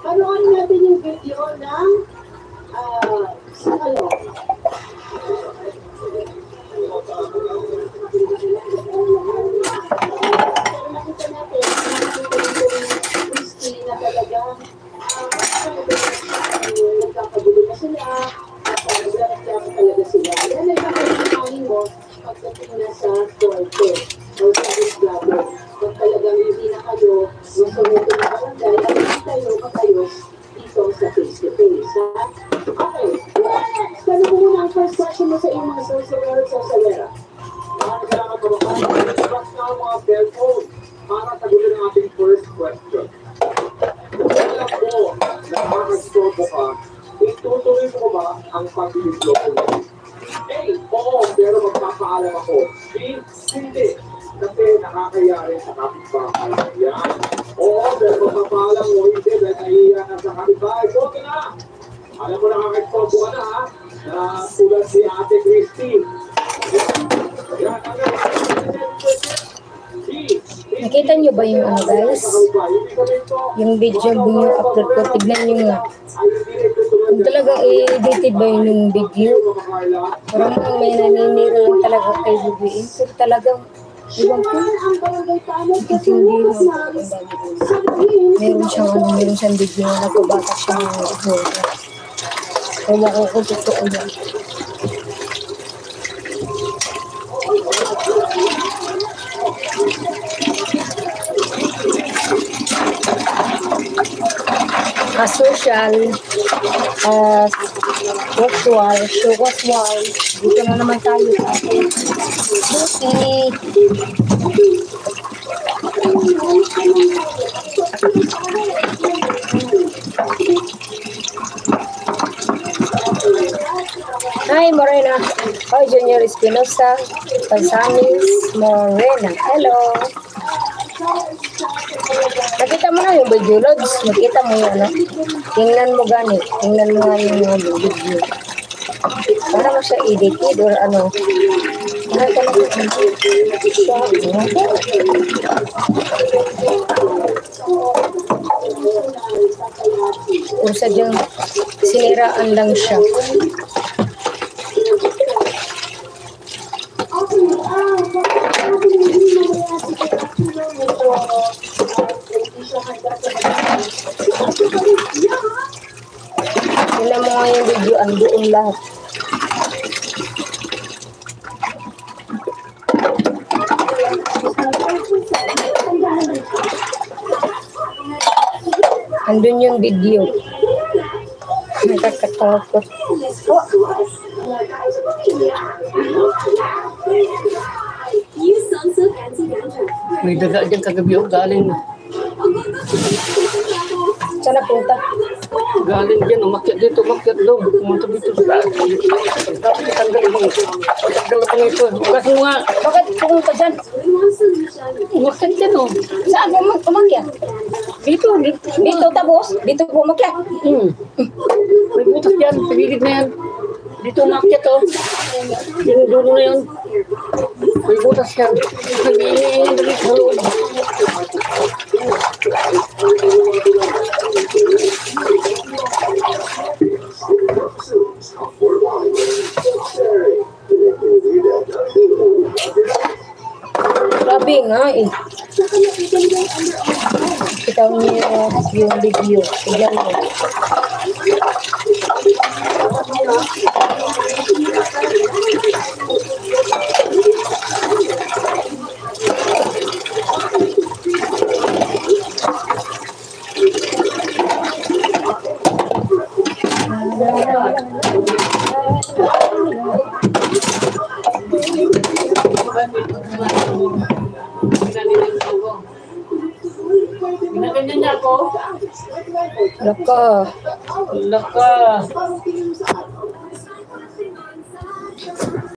Panoorin natin yung video ng Sakalo. Nakita natin na talagang nagkakagulo na sila at nagkakagulo talaga sila. Yan ay makikikain mo pagdating na sa korte o sa isglabo. Pag talagang hindi na kayo masunod na barangay, ay hindi tayo makayos dito sa face-to-face. Okay. Tanong ko muna ang first question mo sa iyong mga sorcerer. Maraming salamat po ba? Tapos na ang mga cellphone para sagutin ang ating first question. Kaya po, nakakastorbo ka, itutuloy mo ba ang pag-iisloko mo? A, oo, pero magpapaalam ako. B, hindi. Kasi nakakaya rin sa kapitbahay. Yan. Oo, pero magpapaalam mo, hindi. Dahil nahiya na sa kapitbahay. Okay na. Alam mo nakakastorbo ka na, ha? Na tulad si Ate Christine. Nakita nyo ba yung ano guys? Yung video nyo upload ko, tignan nyo nga. Kung talagang i-edited ba yun yung video? Parang may naninira lang talaga kay BBM. Pero talagang, ibang po, hindi mo. Meron siyang video na nagpabatak siya ng video. Ewan ko kung totoo yan. Social, virtual, showcase, dito na naman tayo sa ating susi. Hi Morena, hi Junior Espinosa, Pansanis Morena, hello. Nakita mo na yung video loads, nakita mo yung ano, tingnan mo gani, tingnan mo nga yung video. Para mo siya edited or ano. Kung sadyang siniraan lang siya. Tingnan mo nga yung video, ang buong lahat. Andun yung video. Nakakatakot. May daga dyan kagabi o galing. Saan napunta? Galing dyan, umakyat dito, umakyat doon. Pumunta dito sa taas. Tanggal mo ito. Ugas mo nga. Bakit pumunta dyan? Umakyat dyan o. Saan umakyat? Dito tapos? Dito po umakyat? May butas dyan, sa gilid na yan. Dito umakyat o. Yung dulo na yun. May butas yan. Nag-iingin dali sa loob. Grabe nga eh. Kita niyo yung video. Tignan mo. Ginaganyan niya ako. Laka. Laka.